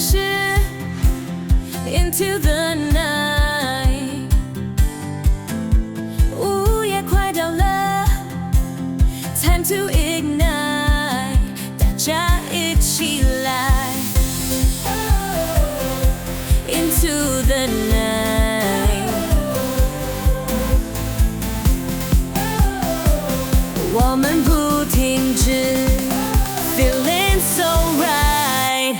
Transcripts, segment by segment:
始 Into the night， 午夜快到了 Time to ignite， 大家一起来 Into the night， 我们不停止 Feeling so right，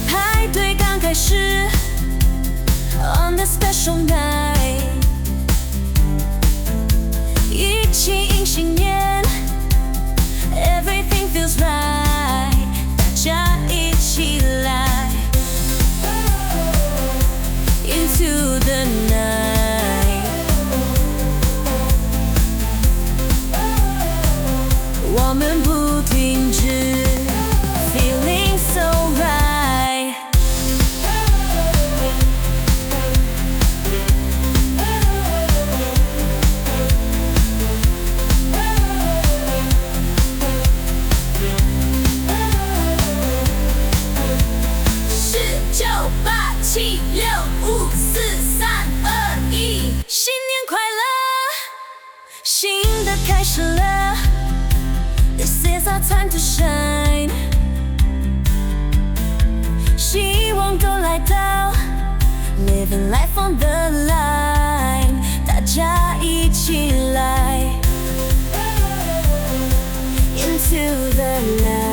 派对刚开始 On the special night， 一起迎新年 Everything feels right， 大家一起来 Into the night， 我们不停止 Feeling so right， 10、9、8、7、6、5、4、3、2、1，新年快乐，新的开始了 This is our time to shine， 希望都来到 Living life on the line， 大家一起来 Into the night。